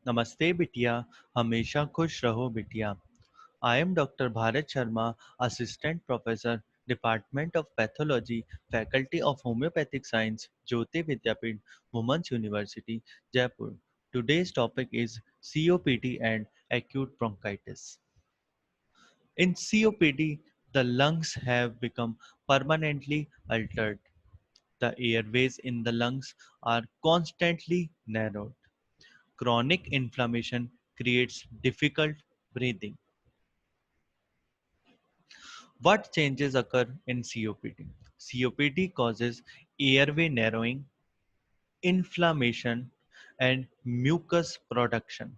नमस्ते बिटिया, हमेशा खुश रहो बिटिया। I am Dr. Bharat Sharma, Assistant Professor, Department of Pathology, Faculty of Homeopathic Science, Jyoti Vidyapith, Women's University, Jaipur. Today's topic is COPD and acute bronchitis. In COPD, the lungs have become permanently altered. The airways in the lungs are constantly narrowed. Chronic inflammation creates difficult breathing. What changes occur in COPD? COPD causes airway narrowing, inflammation, and mucus production.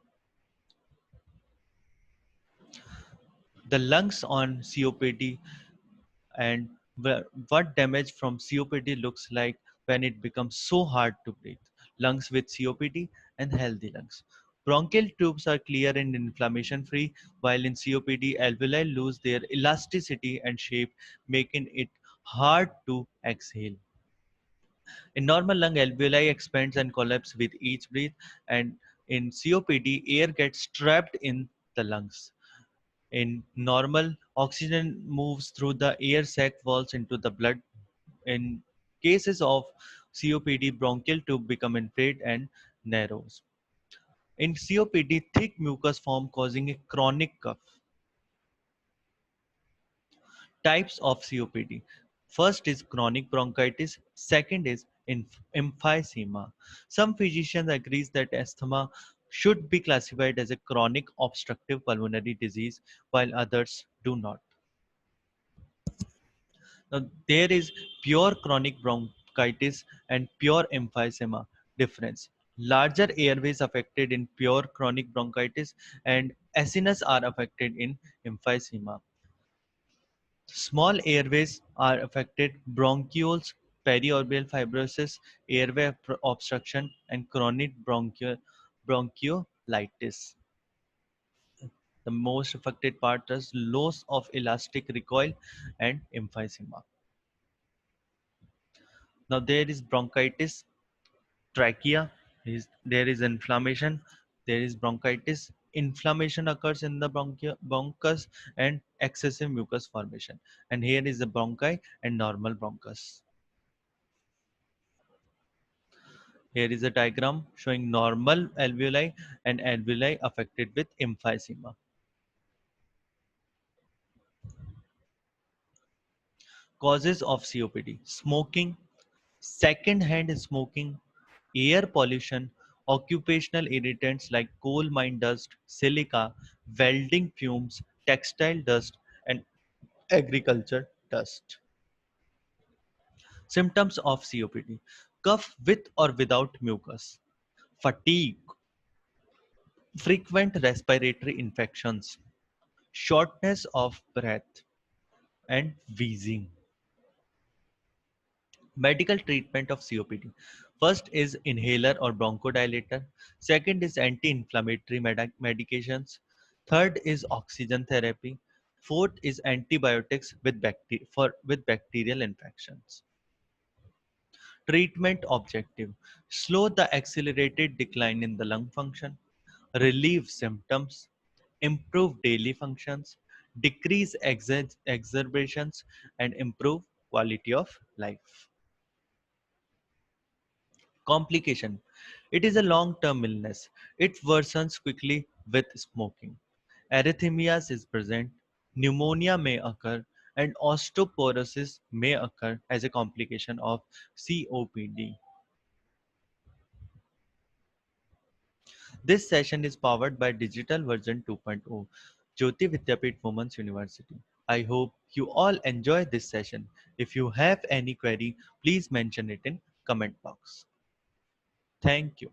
The lungs on COPD and what damage from COPD looks like when it becomes so hard to breathe. Lungs with COPD and healthy lungs. Bronchial tubes are clear and inflammation free, while in COPD, alveoli lose their elasticity and shape, making it hard to exhale. In normal lung, alveoli expands and collapse with each breath, and in COPD, air gets trapped in the lungs. In normal, oxygen moves through the air sac walls into the blood. In cases of COPD, bronchial tube become inflamed and narrows. In COPD, thick mucus form causing a chronic cough. Types of COPD. First is chronic bronchitis. Second is emphysema. Some physicians agree that asthma should be classified as a chronic obstructive pulmonary disease, while others do not. Now, there is pure chronic bronchitis and pure emphysema difference. Larger airways affected in pure chronic bronchitis and acinas are affected in emphysema. Small airways are affected bronchioles, periorbital fibrosis, airway obstruction, and chronic bronchiolitis. The most affected part is loss of elastic recoil and emphysema. Now there is bronchitis, trachea, there is inflammation, there is bronchitis. Inflammation occurs in the bronchus and excessive mucus formation. And here is the bronchi and normal bronchus. Here is a diagram showing normal alveoli and alveoli affected with emphysema. Causes of COPD: smoking, second-hand smoking, air pollution, occupational irritants like coal mine dust, silica, welding fumes, textile dust, and agriculture dust. Symptoms of COPD: cough with or without mucus, fatigue, frequent respiratory infections, shortness of breath, and wheezing. Medical treatment of COPD. First is inhaler or bronchodilator. Second is anti-inflammatory medications. Third is oxygen therapy. Fourth is antibiotics with bacterial infections. Treatment objective: slow the accelerated decline in the lung function, relieve symptoms, improve daily functions, decrease exacerbations, and improve quality of life. Complication: it is a long-term illness. It worsens quickly with smoking. Arrhythmias is present, pneumonia may occur, and osteoporosis may occur as a complication of COPD. This session is powered by Digital Version 2.0, Jyoti Vidyapith Women's University. I hope you all enjoy this session. If you have any query, please mention it in comment box. Thank you.